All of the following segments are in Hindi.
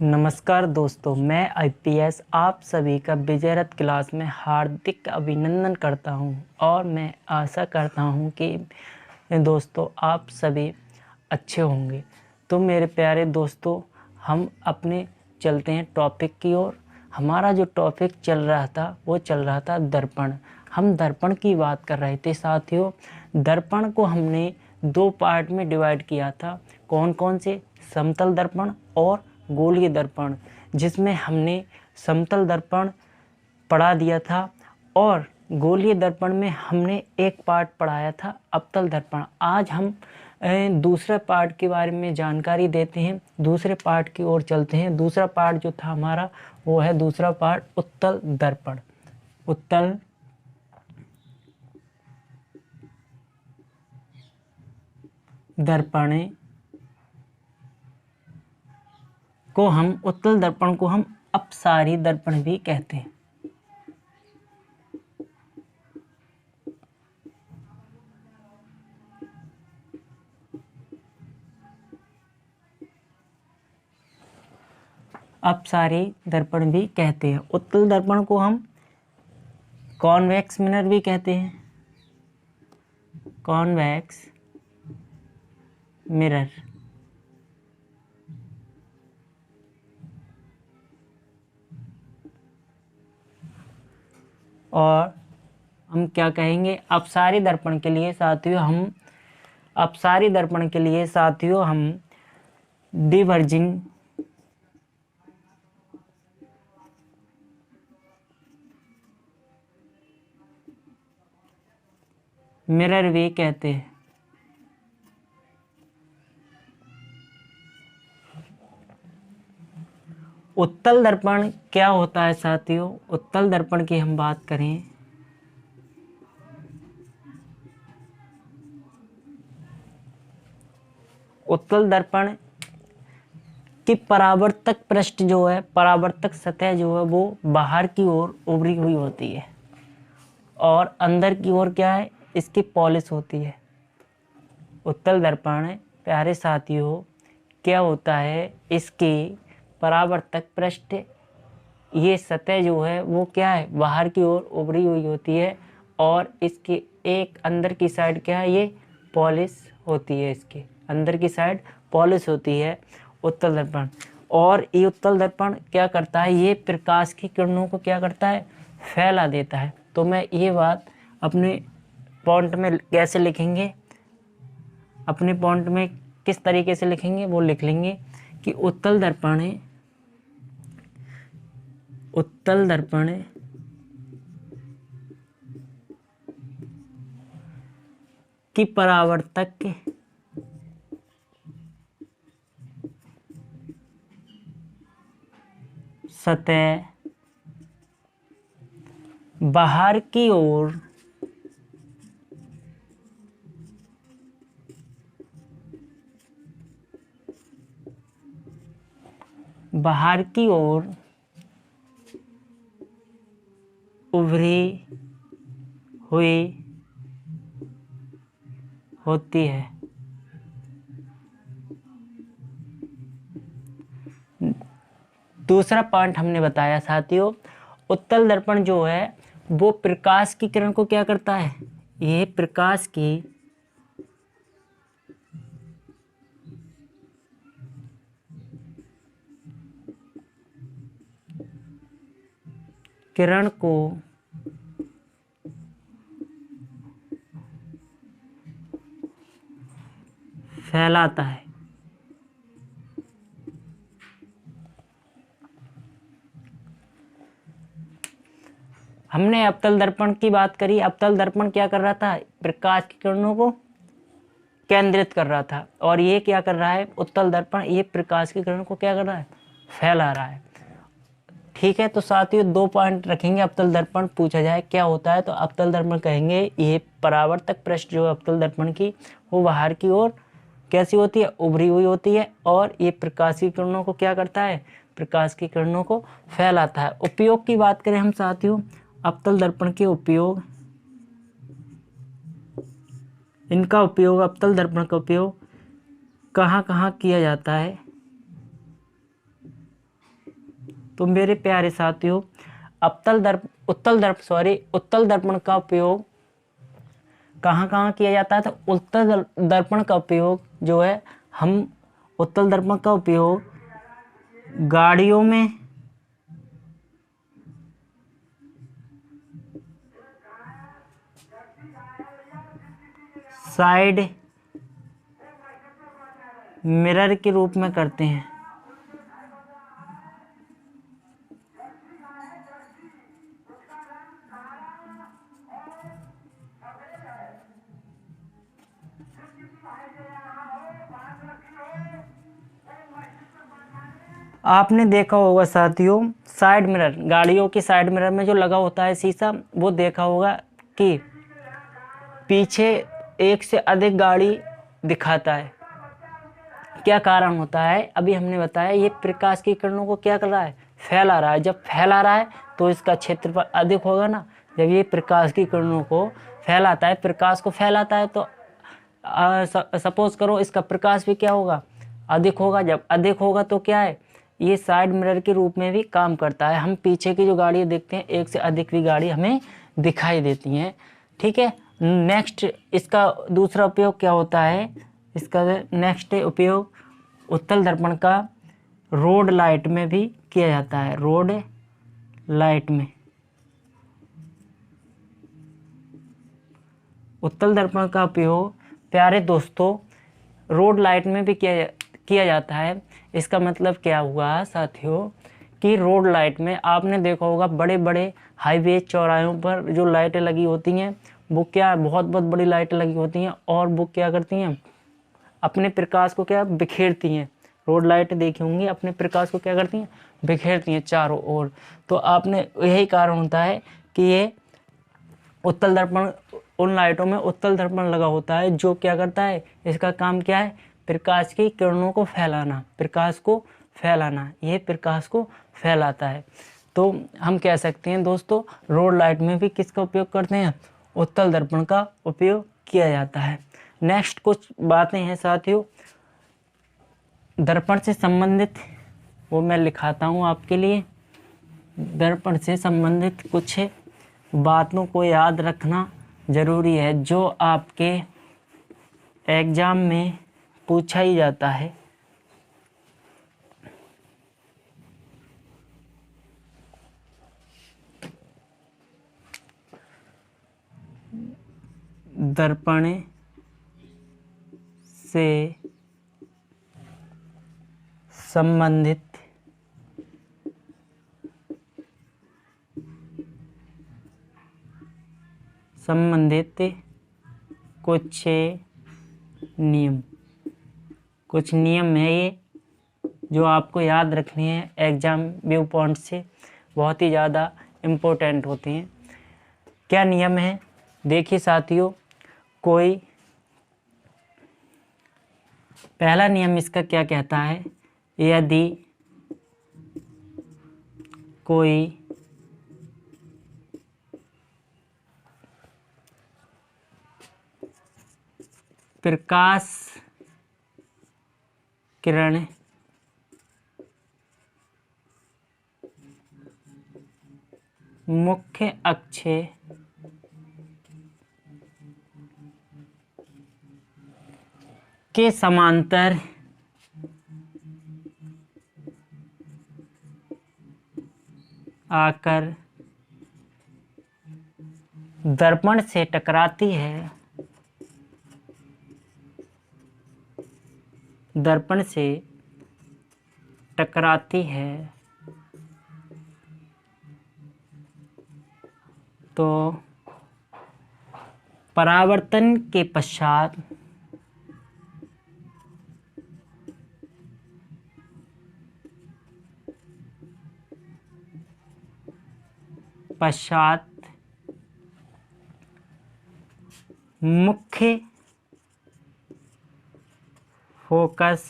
नमस्कार दोस्तों, मैं आईपीएस आप सभी का विजयरथ क्लास में हार्दिक अभिनंदन करता हूं और मैं आशा करता हूं कि दोस्तों आप सभी अच्छे होंगे। तो मेरे प्यारे दोस्तों, हम अपने चलते हैं टॉपिक की ओर। हमारा जो टॉपिक चल रहा था वो चल रहा था दर्पण। हम दर्पण की बात कर रहे थे साथियों। दर्पण को हमने दो पार्ट में डिवाइड किया था। कौन कौन से? समतल दर्पण और गोलीय दर्पण, जिसमें हमने समतल दर्पण पढ़ा दिया था और गोलीय दर्पण में हमने एक पार्ट पढ़ाया था अवतल दर्पण। आज हम दूसरे पार्ट के बारे में जानकारी देते हैं, दूसरे पार्ट की ओर चलते हैं। दूसरा पार्ट जो था हमारा वो है दूसरा पार्ट उत्तल दर्पण। उत्तल दर्पण उत्तल दर्पण को हम अपसारी दर्पण भी कहते हैं। अपसारी दर्पण भी कहते हैं। उत्तल दर्पण को हम कॉन्वेक्स मिरर भी कहते हैं। Convex mirror. और हम क्या कहेंगे अपसारी दर्पण के लिए साथियों? अपसारी दर्पण के लिए साथियों हम डिवर्जिंग मिरर भी कहते हैं। उत्तल दर्पण क्या होता है साथियों? उत्तल दर्पण की हम बात करें, उत्तल दर्पण की परावर्तक पृष्ठ जो है, परावर्तक सतह जो है वो बाहर की ओर उभरी हुई होती है और अंदर की ओर क्या है, इसकी पॉलिश होती है। उत्तल दर्पण प्यारे साथियों क्या होता है, इसकी परावर्तक पृष्ठ, ये सतह जो है वो क्या है, बाहर की ओर उभरी हुई होती है और इसकी एक अंदर की साइड क्या है, ये पॉलिश होती है। इसके अंदर की साइड पॉलिश होती है उत्तल दर्पण। और ये उत्तल दर्पण क्या करता है, ये प्रकाश की किरणों को क्या करता है, फैला देता है। तो मैं ये बात अपने पॉइंट में कैसे लिखेंगे, अपने पॉइंट में किस तरीके से लिखेंगे वो लिख लेंगे कि उत्तल दर्पण की परावर्तक सतह बाहर की ओर उभरी हुई होती है। दूसरा पॉइंट हमने बताया साथियों, उत्तल दर्पण जो है वो प्रकाश की किरण को क्या करता है, ये प्रकाश की किरण को फैलाता है। हमने अवतल दर्पण की बात करी। अवतल दर्पण क्या कर रहा था, प्रकाश की किरणों को केंद्रित कर रहा था और ये क्या कर रहा है, उत्तल दर्पण ये प्रकाश की किरण को क्या कर रहा है, फैला रहा है। ठीक है, तो साथियों दो पॉइंट रखेंगे। अवतल दर्पण पूछा जाए क्या होता है तो अवतल दर्पण कहेंगे ये परावर्तक पृष्ठ जो अवतल दर्पण की वो बाहर की ओर कैसी होती है, उभरी हुई होती है और ये प्रकाश की किरणों को क्या करता है, प्रकाश की किरणों को फैलाता है। उपयोग की बात करें हम साथियों, अवतल दर्पण के उपयोग, इनका उपयोग, अवतल दर्पण का उपयोग कहाँ कहाँ किया जाता है? तो मेरे प्यारे साथियों, उत्तल दर्पण का उपयोग कहाँ कहाँ किया जाता है? तो उत्तल दर्पण का उपयोग जो है, हम उत्तल दर्पण का उपयोग गाड़ियों में, साइड मिरर के रूप में करते हैं। आपने देखा होगा साथियों, साइड मिरर, गाड़ियों की साइड मिरर में जो लगा होता है शीशा, वो देखा होगा कि पीछे एक से अधिक गाड़ी दिखाता है। क्या कारण होता है? अभी हमने बताया, ये प्रकाश की किरणों को क्या कर रहा है? फैला रहा है। जब फैला रहा है तो इसका क्षेत्रफल अधिक होगा ना। जब ये प्रकाश की किरणों को फैलाता है, प्रकाश को फैलाता है, तो सपोज करो इसका प्रकाश भी क्या होगा? अधिक होगा। जब अधिक होगा तो क्या है? ये साइड मिरर के रूप में भी काम करता है। हम पीछे की जो गाड़ी देखते हैं, एक से अधिक भी गाड़ी हमें दिखाई देती हैं। ठीक है। नेक्स्ट, इसका दूसरा उपयोग क्या होता है? इसका नेक्स्ट उपयोग उत्तल दर्पण का रोड लाइट में भी किया जाता है। रोड लाइट में, उत्तल दर्पण का उपयोग प्यारे दोस्तों रोड लाइट में भी किया जाता है। इसका मतलब क्या हुआ साथियों कि रोड लाइट में आपने देखा होगा, बड़े बड़े हाईवे चौराहों पर जो लाइटें लगी होती हैं, वो क्या बहुत बहुत बड़ी लाइटें लगी होती हैं, और वो क्या करती हैं? अपने प्रकाश को क्या बिखेरती हैं। रोड लाइट देखी होंगी, अपने प्रकाश को क्या करती हैं? बिखेरती हैं चारों ओर। तो आपने, यही कारण होता है कि ये उत्तल दर्पण, उन लाइटों में उत्तल दर्पण लगा होता है, जो क्या करता है? इसका काम क्या है? प्रकाश की किरणों को फैलाना, प्रकाश को फैलाना। ये प्रकाश को फैलाता है। तो हम कह सकते हैं दोस्तों, रोड लाइट में भी किसका उपयोग करते हैं? उत्तल दर्पण का उपयोग किया जाता है। नेक्स्ट कुछ बातें हैं साथियों दर्पण से संबंधित, वो मैं लिखाता हूँ आपके लिए। दर्पण से संबंधित कुछ बातों को याद रखना ज़रूरी है, जो आपके एग्ज़ाम में पूछा ही जाता है। दर्पण से संबंधित कुछ नियम है ये, जो आपको याद रखने हैं। एग्ज़ाम व्यू पॉइंट से बहुत ही ज़्यादा इम्पोर्टेंट होते हैं। क्या नियम है? देखिए साथियों, कोई पहला नियम इसका क्या कहता है? यदि कोई प्रकाश किरण मुख्य अक्ष के समांतर आकर दर्पण से टकराती है, दर्पण से टकराती है, तो परावर्तन के पश्चात मुख्य फोकस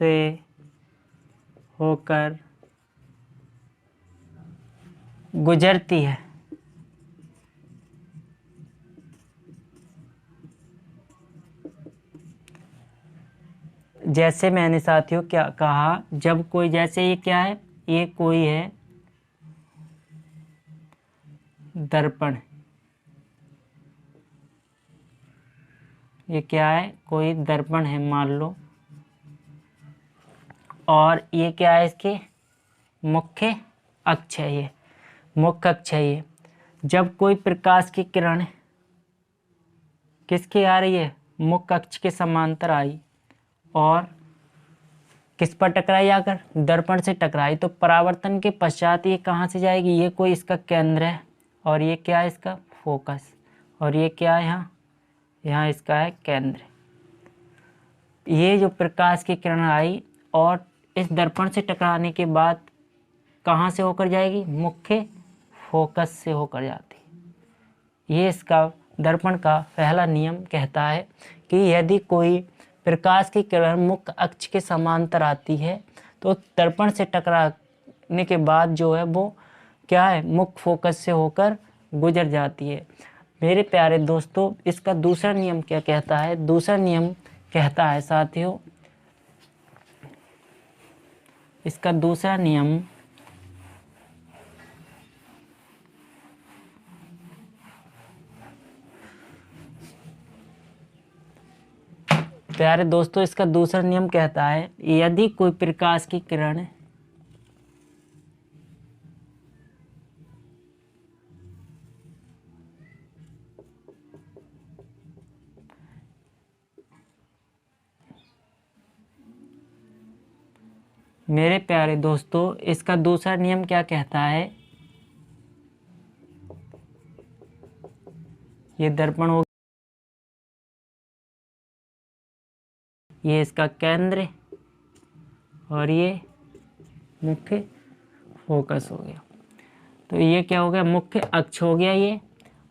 से होकर गुजरती है। जैसे मैंने साथियों क्या कहा, जब कोई, जैसे ये क्या है, ये कोई है दर्पण, ये क्या है, कोई दर्पण है मान लो, और ये क्या है, इसके मुख्य अक्ष है, ये मुख्य अक्ष है। ये जब कोई प्रकाश की किरण किसकी आ रही है, मुख्य अक्ष के समांतर आई और किस पर टकराई, आकर दर्पण से टकराई, तो परावर्तन के पश्चात ये कहाँ से जाएगी, ये कोई इसका केंद्र है और ये क्या है, इसका फोकस, और ये क्या है, यहाँ यहाँ इसका है केंद्र। ये जो प्रकाश की किरण आई और इस दर्पण से टकराने के बाद कहाँ से होकर जाएगी, मुख्य फोकस से होकर जाती है। ये इसका दर्पण का पहला नियम कहता है कि यदि कोई प्रकाश की किरण मुख्य अक्ष के समांतर आती है तो दर्पण से टकराने के बाद जो है वो क्या है, मुख्य फोकस से होकर गुजर जाती है। मेरे प्यारे दोस्तों, इसका दूसरा नियम क्या कहता है, दूसरा नियम कहता है साथियों, इसका दूसरा नियम प्यारे दोस्तों, इसका दूसरा नियम कहता है यदि कोई प्रकाश की किरण मेरे प्यारे दोस्तों, इसका दूसरा नियम क्या कहता है, ये दर्पण हो, ये इसका केंद्र और ये मुख्य फोकस हो गया, तो ये क्या हो गया, मुख्य अक्ष हो गया ये।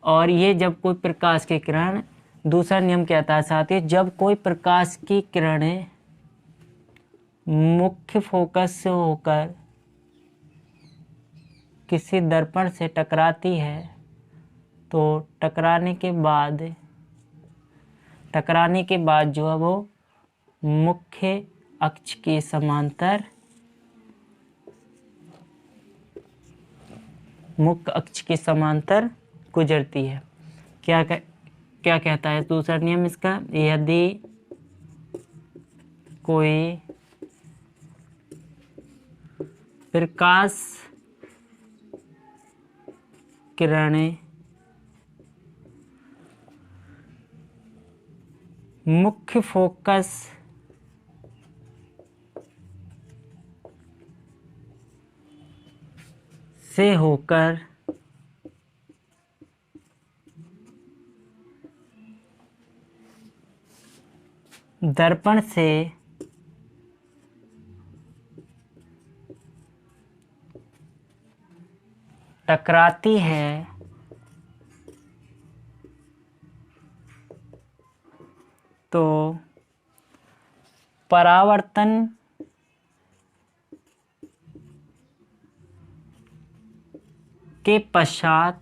और ये जब कोई प्रकाश की किरण, दूसरा नियम कहता है साथ ही, जब कोई प्रकाश की किरणें मुख्य फोकस से होकर किसी दर्पण से टकराती है तो टकराने के बाद जो है वो मुख्य अक्ष के समांतर, मुख्य अक्ष के समांतर गुजरती है। क्या कहता है दूसरा नियम इसका, यदि कोई प्रकाश किरणें मुख्य फोकस से होकर दर्पण से टकराती है तो परावर्तन के पश्चात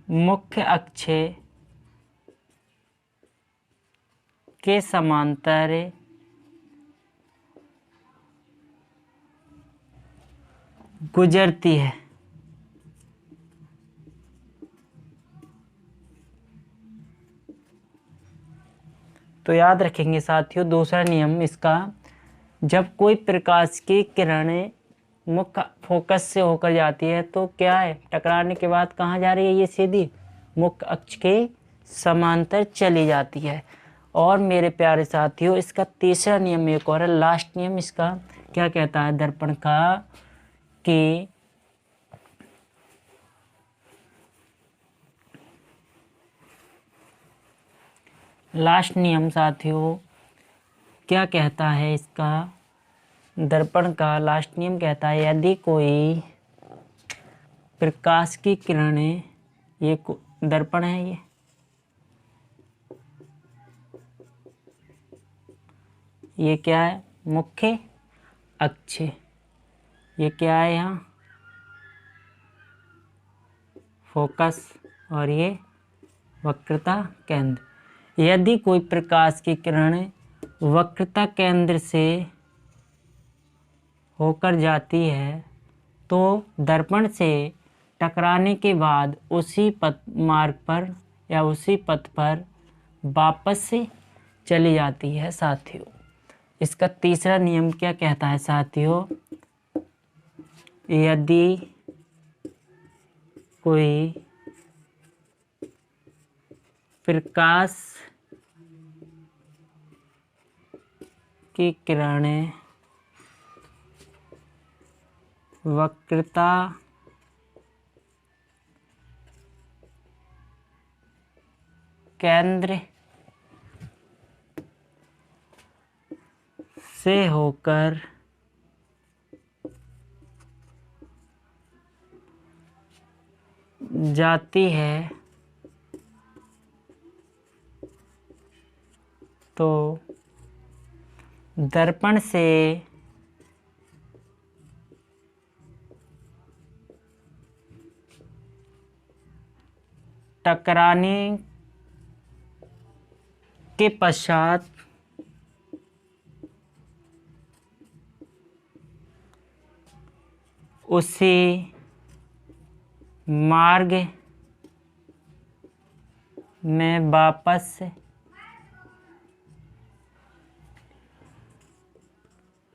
मुख्य अक्ष के समांतर गुजरती है। तो याद रखेंगे साथियों, दूसरा नियम इसका, जब कोई प्रकाश की किरणें मुख्य फोकस से होकर जाती है तो क्या है, टकराने के बाद कहाँ जा रही है, ये सीधी मुख्य अक्ष के समांतर चली जाती है। और मेरे प्यारे साथियों, इसका तीसरा नियम एक और है, लास्ट नियम इसका क्या कहता है दर्पण का, कि लास्ट नियम साथियों क्या कहता है, इसका दर्पण का लास्ट नियम कहता है यदि कोई प्रकाश की किरणें, ये दर्पण है, ये क्या है, मुख्य अक्ष, ये क्या है यहाँ, फोकस, और ये वक्रता केंद्र। यदि कोई प्रकाश की किरण वक्रता केंद्र से होकर जाती है तो दर्पण से टकराने के बाद उसी पथ मार्ग पर या उसी पथ पर वापस से चली जाती है साथियों। इसका तीसरा नियम क्या कहता है साथियों, यदि कोई प्रकाश की किरणें वक्रता केंद्र से होकर जाती है तो दर्पण से टकराने के पश्चात उसी मार्ग में वापस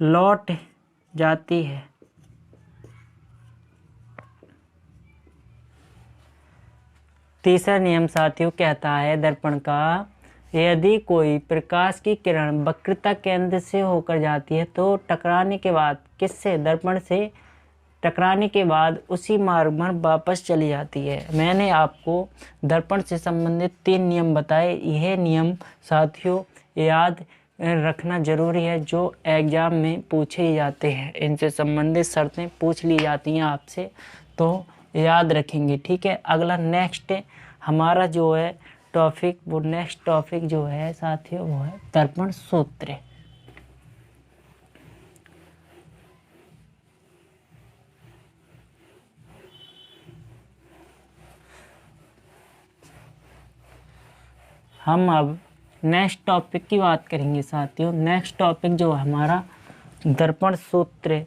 लौट जाती है। तीसरा नियम साथियों कहता है दर्पण का, यदि कोई प्रकाश की किरण वक्रता केंद्र से होकर जाती है तो टकराने के बाद किससे, दर्पण से टकराने के बाद उसी मार्ग पर वापस चली जाती है। मैंने आपको दर्पण से संबंधित 3 नियम बताए। यह नियम साथियों याद रखना जरूरी है, जो एग्जाम में पूछे ही जाते हैं। इनसे संबंधित शर्तें पूछ ली जाती हैं आपसे, तो याद रखेंगे। ठीक है, अगला नेक्स्ट हमारा जो है टॉपिक, वो नेक्स्ट टॉपिक जो है साथियों वो है दर्पण सूत्र। हम अब नेक्स्ट टॉपिक की बात करेंगे साथियों। नेक्स्ट टॉपिक जो है हमारा दर्पण सूत्र।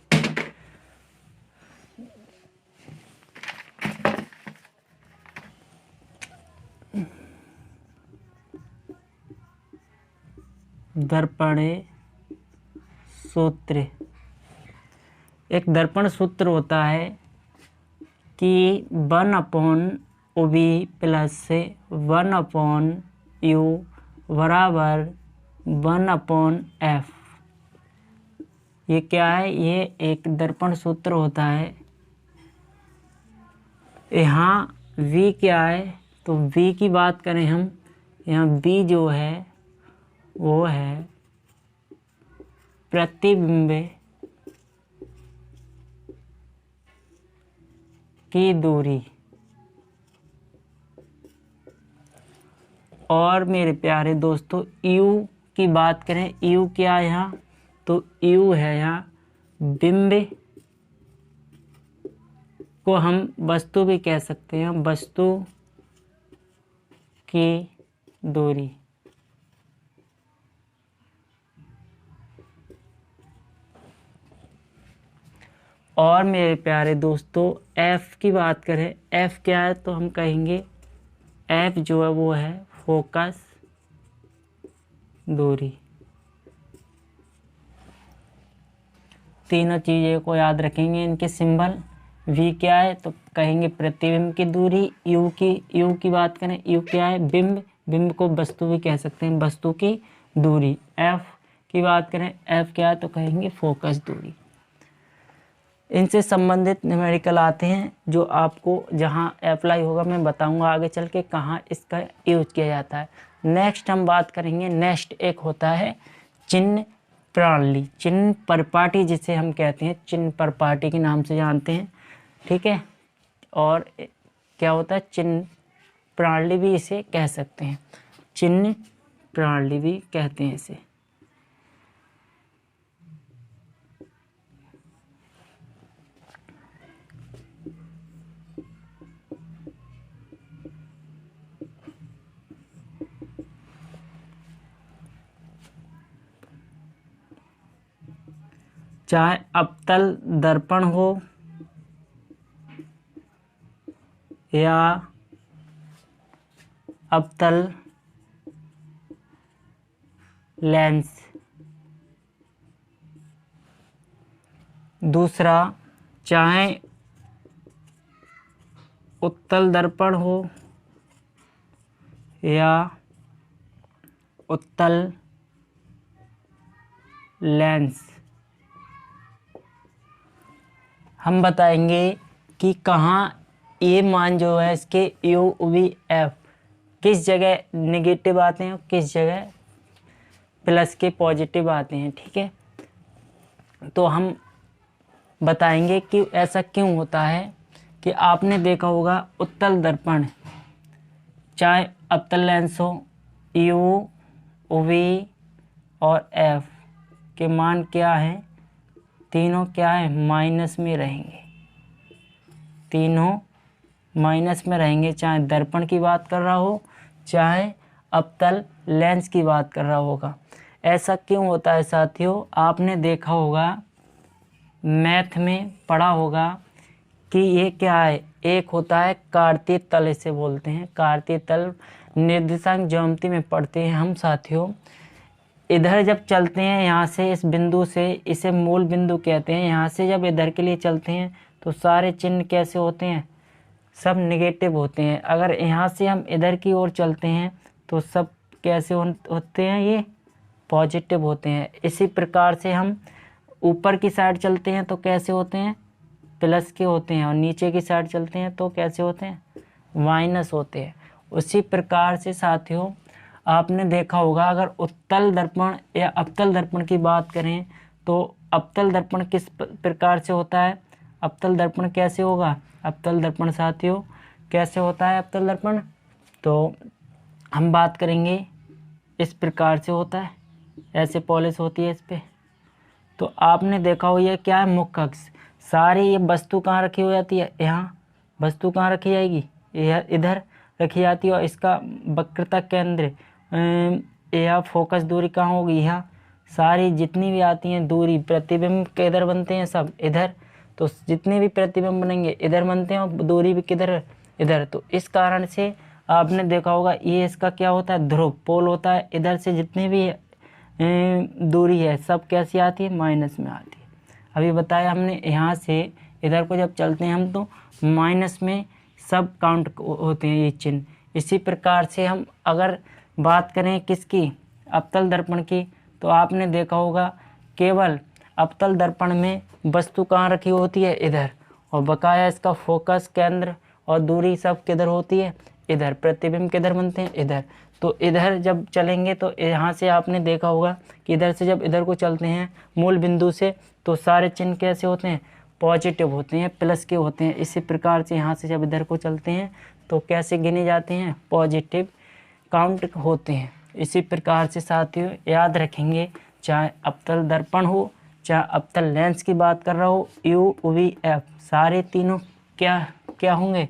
दर्पण सूत्र, एक दर्पण सूत्र होता है कि 1/OB प्लस 1/U बराबर 1/F। ये क्या है, ये एक दर्पण सूत्र होता है। यहाँ V क्या है, तो V की बात करें हम, यहाँ V जो है वो है प्रतिबिंब की दूरी। और मेरे प्यारे दोस्तों U की बात करें, U क्या है यहाँ, तो U है यहाँ बिंब को हम वस्तु भी कह सकते हैं, वस्तु की दूरी। और मेरे प्यारे दोस्तों F की बात करें, F क्या है, तो हम कहेंगे F जो है वो है फोकस दूरी। तीनों चीज़ें को याद रखेंगे, इनके सिंबल। V क्या है, तो कहेंगे प्रतिबिंब की दूरी। U की बात करें, U क्या है, बिंब, बिंब को वस्तु भी कह सकते हैं, वस्तु की दूरी। F की बात करें, F क्या है, तो कहेंगे फोकस दूरी। इनसे संबंधित न्यूमेरिकल आते हैं जो आपको जहां अप्लाई होगा, मैं बताऊंगा आगे चल के कहाँ इसका यूज किया जाता है। नेक्स्ट हम बात करेंगे, नेक्स्ट एक होता है चिन्ह प्रणाली, चिन्ह परिपाटी जिसे हम कहते हैं, चिन्ह परिपाटी के नाम से जानते हैं। ठीक है, और क्या होता है, चिन्ह प्रणाली भी इसे कह सकते हैं, चिन्ह प्रणाली भी कहते हैं इसे। चाहे अवतल दर्पण हो या अवतल लेंस। दूसरा, चाहे उत्तल दर्पण हो या उत्तल लेंस। हम बताएंगे कि कहाँ ये मान जो है इसके यू वी एफ किस जगह नेगेटिव आते हैं और किस जगह प्लस के पॉजिटिव आते हैं। ठीक है, तो हम बताएंगे कि ऐसा क्यों होता है। कि आपने देखा होगा उत्तल दर्पण चाहे अवतल लेंस हो, यू वी और एफ के मान क्या है, तीनों क्या है, माइनस में रहेंगे। तीनों माइनस में रहेंगे, चाहे दर्पण की बात कर रहा हो चाहे अवतल लेंस की बात कर रहा होगा। ऐसा क्यों होता है साथियों, आपने देखा होगा मैथ में पढ़ा होगा कि ये क्या है, एक होता है कार्तीय तल, इसे बोलते हैं कार्तीय तल। निर्देशांक ज्योमेट्री में पढ़ते हैं हम साथियों। इधर जब चलते हैं यहाँ से, इस बिंदु से, इसे मूल बिंदु कहते हैं। यहाँ से जब इधर के लिए चलते हैं तो सारे चिन्ह कैसे होते हैं, सब नेगेटिव होते हैं। अगर यहाँ से हम इधर की ओर चलते हैं तो सब कैसे होते हैं, ये पॉजिटिव होते हैं। इसी प्रकार से हम ऊपर की साइड चलते हैं तो कैसे होते हैं, प्लस के होते हैं, और नीचे की साइड चलते हैं तो कैसे होते हैं, माइनस होते हैं। उसी प्रकार से साथियों आपने देखा होगा, अगर उत्तल दर्पण या अवतल दर्पण की बात करें तो अवतल दर्पण किस प्रकार से होता है, अवतल दर्पण कैसे होगा, अवतल दर्पण साथियों कैसे होता है अवतल दर्पण, तो हम बात करेंगे इस प्रकार से होता है, ऐसे पॉलिश होती है इस पे। तो आपने देखा हो ये क्या है, मुख्य अक्ष। सारी ये वस्तु कहाँ रखी हो जाती है, यहाँ वस्तु कहाँ रखी जाएगी, यह इधर रखी जाती है। और इसका वक्रता केंद्र या फोकस दूरी कहाँ होगी, यहाँ। सारी जितनी भी आती हैं दूरी, प्रतिबिंब किधर बनते हैं, सब इधर। तो जितने भी प्रतिबिंब बनेंगे इधर बनते हैं और दूरी भी किधर, इधर। तो इस कारण से आपने देखा होगा ये इसका क्या होता है, ध्रुव पोल होता है। इधर से जितनी भी दूरी है सब कैसी आती है, माइनस में आती है। अभी बताया हमने, यहाँ से इधर को जब चलते हैं हम तो माइनस में सब काउंट होते हैं ये चिन्ह। इसी प्रकार से हम अगर बात करें किसकी, अवतल दर्पण की, तो आपने देखा होगा केवल अवतल दर्पण में वस्तु कहाँ रखी होती है, इधर। और बकाया इसका फोकस केंद्र और दूरी सब किधर होती है, इधर। प्रतिबिंब किधर बनते हैं, इधर। तो इधर जब चलेंगे तो यहाँ से आपने देखा होगा कि इधर से जब इधर को चलते हैं मूल बिंदु से तो सारे चिन्ह कैसे होते हैं, पॉजिटिव होते हैं, प्लस के होते हैं। इसी प्रकार से यहाँ से जब इधर को चलते हैं तो कैसे गिने जाते हैं, पॉजिटिव काउंट होते हैं। इसी प्रकार से साथियों याद रखेंगे, चाहे अवतल दर्पण हो चाहे अवतल लेंस की बात कर रहा हो, यू वी एफ सारे तीनों क्या क्या होंगे,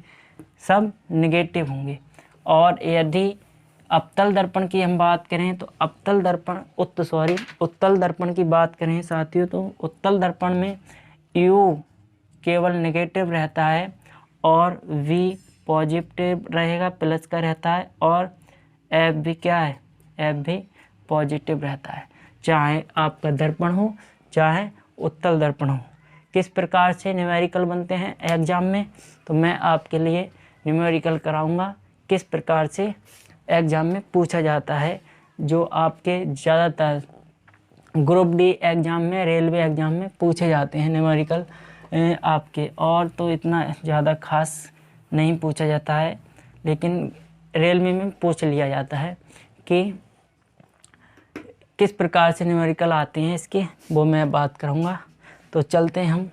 सब नेगेटिव होंगे। और यदि अवतल दर्पण की हम बात करें तो अवतल दर्पण उत्तल दर्पण की बात करें साथियों तो उत्तल दर्पण में यू केवल नेगेटिव रहता है और वी पॉजिटिव रहेगा, प्लस का रहता है। और एफ भी क्या है, एफ भी पॉजिटिव रहता है, चाहे आपका दर्पण हो चाहे उत्तल दर्पण हो। किस प्रकार से न्यूमेरिकल बनते हैं एग्जाम में, तो मैं आपके लिए न्यूमेरिकल कराऊंगा किस प्रकार से एग्ज़ाम में पूछा जाता है, जो आपके ज़्यादातर ग्रुप डी एग्ज़ाम में, रेलवे एग्ज़ाम में पूछे जाते हैं न्यूमेरिकल आपके। और तो इतना ज़्यादा खास नहीं पूछा जाता है, लेकिन रेलवे में पूछ लिया जाता है कि किस प्रकार से न्यूमेरिकल आते हैं इसके, वो मैं बात करूँगा। तो चलते हैं हम।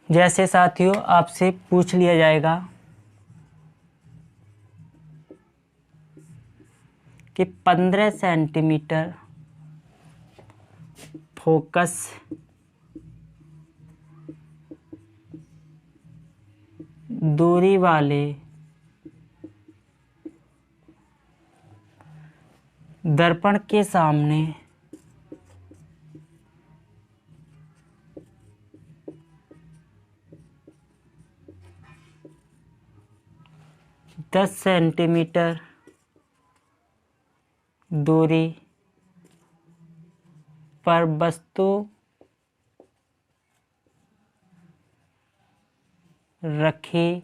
जैसे साथियों आपसे पूछ लिया जाएगा कि 15 सेंटीमीटर फोकस दूरी वाले दर्पण के सामने 10 सेंटीमीटर दूरी पर वस्तु रखी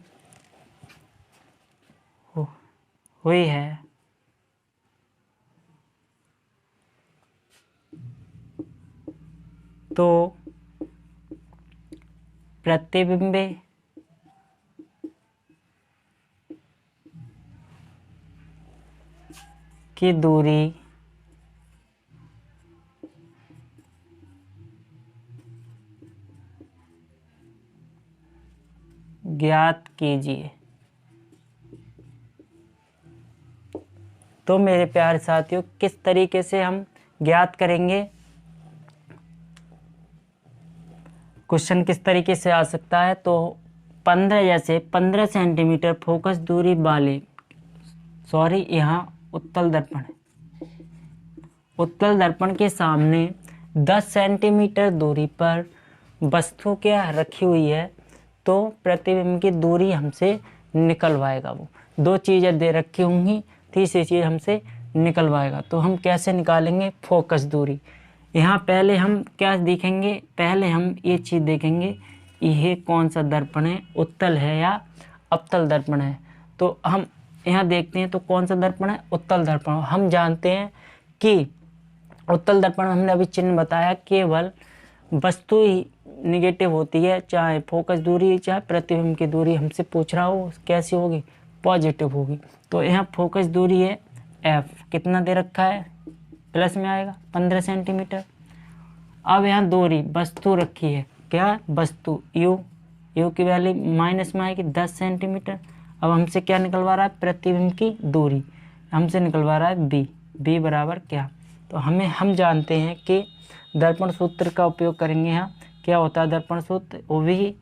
हुई है तो प्रतिबिंब की दूरी ज्ञात कीजिए। तो मेरे प्यारे साथियों, किस तरीके से हम ज्ञात करेंगे? क्वेश्चन किस तरीके से आ सकता है? तो 15 सेंटीमीटर फोकस दूरी वाले, यहाँ उत्तल दर्पण है। उत्तल दर्पण के सामने 10 सेंटीमीटर दूरी पर वस्तु क्या रखी हुई है तो प्रतिबिंब की दूरी हमसे निकलवाएगा। वो दो चीज़ें दे रखी होंगी, तीसरी चीज़ हमसे निकलवाएगा। तो हम कैसे निकालेंगे फोकस दूरी? यहाँ पहले हम क्या देखेंगे? पहले हम ये चीज़ देखेंगे, यह कौन सा दर्पण है, उत्तल है या अवतल दर्पण है। तो हम यहाँ देखते हैं तो कौन सा दर्पण है? उत्तल दर्पण। हम जानते हैं कि उत्तल दर्पण, हमने अभी चिन्ह बताया, केवल वस्तु ही निगेटिव होती है, चाहे फोकस दूरी चाहे प्रतिबिंब की दूरी हमसे पूछ रहा हो कैसी होगी, पॉजिटिव होगी। तो यहाँ फोकस दूरी है F, कितना दे रखा है, प्लस में आएगा 15 सेंटीमीटर। अब यहाँ दूरी वस्तु रखी है, क्या वस्तु U की वैल्यू माइनस में आएगी 10 सेंटीमीटर। अब हमसे क्या निकलवा रहा है? प्रतिबिंब की दूरी हमसे निकलवा रहा है B बराबर क्या? तो हम जानते हैं कि दर्पण सूत्र का उपयोग करेंगे। यहाँ क्या होता है दर्पण सूत्र? OV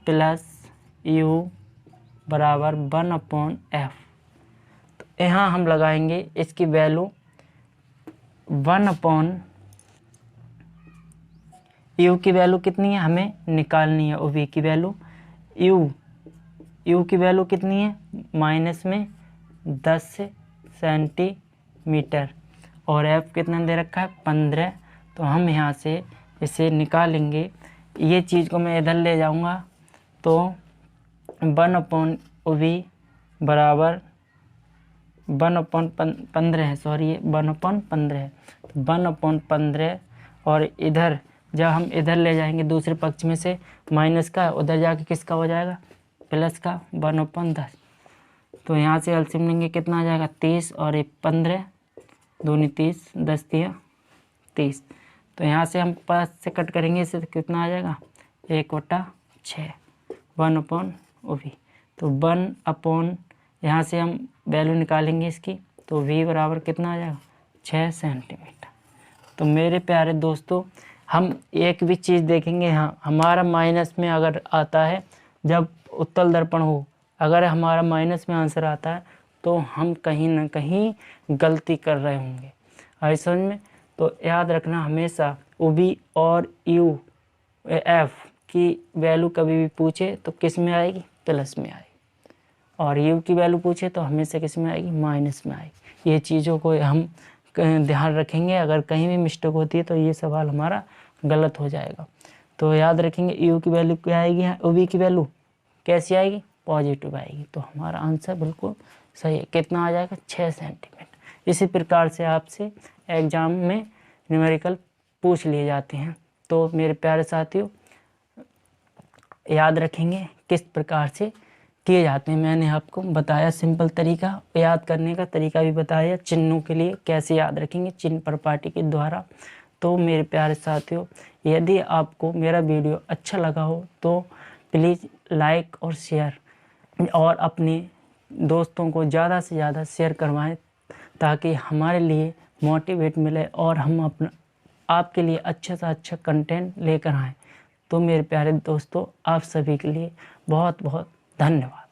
प्लस U बराबर 1/F। तो यहाँ हम लगाएंगे इसकी वैल्यू 1/U की वैल्यू कितनी है हमें निकालनी है। OV की वैल्यू U की वैल्यू कितनी है? माइनस में 10 सेंटीमीटर और F कितना दे रखा है? 15। तो हम यहाँ से इसे निकालेंगे। ये चीज़ को मैं इधर ले जाऊँगा तो 1/OV बराबर 1/15 है, ये 1/15 है। तो 1/15 और इधर जब हम इधर ले जाएंगे दूसरे पक्ष में से माइनस का, उधर जाके किसका हो जाएगा? प्लस का 1/10। तो यहाँ से एलसीएम लेंगे, कितना आ जाएगा? 30 और 15 दूनी 30, 10 दिया 30। तो यहाँ से हम 5 से कट करेंगे, इससे कितना आ जाएगा? 1/6 1/OV। तो 1/, यहाँ से हम वैल्यू निकालेंगे इसकी, तो V बराबर कितना आ जाएगा? 6 सेंटीमीटर। तो मेरे प्यारे दोस्तों, हम एक भी चीज़ देखेंगे, हाँ हमारा माइनस में अगर आता है, जब उत्तल दर्पण हो, अगर हमारा माइनस में आंसर आता है तो हम कहीं ना कहीं गलती कर रहे होंगे। आई समझ में? तो याद रखना हमेशा OV और F की वैल्यू कभी भी पूछे तो किस में आएगी? प्लस में आएगी। और U की वैल्यू पूछे तो हमेशा किस में आएगी? माइनस में आएगी। ये चीज़ों को हम ध्यान रखेंगे। अगर कहीं भी मिस्टेक होती है तो ये सवाल हमारा गलत हो जाएगा। तो याद रखेंगे U की वैल्यू क्या आएगी? OV की वैल्यू कैसी आएगी? पॉजिटिव आएगी। तो हमारा आंसर बिल्कुल सही है। कितना आ जाएगा? 6 सेंटीमीटर। इसी प्रकार से आपसे एग्ज़ाम में न्यूमेरिकल पूछ लिए जाते हैं। तो मेरे प्यारे साथियों, याद रखेंगे किस प्रकार से किए जाते हैं। मैंने आपको बताया सिंपल तरीका, याद करने का तरीका भी बताया। चिन्हों के लिए कैसे याद रखेंगे, चिन्ह प्रपाटी के द्वारा। तो मेरे प्यारे साथियों, यदि आपको मेरा वीडियो अच्छा लगा हो तो प्लीज़ लाइक और शेयर, और अपने दोस्तों को ज़्यादा से ज़्यादा शेयर करवाएं, ताकि हमारे लिए मोटिवेट मिले और हम अपना आपके लिए अच्छा से अच्छा कंटेंट लेकर आएँ। तो मेरे प्यारे दोस्तों, आप सभी के लिए बहुत बहुत धन्यवाद।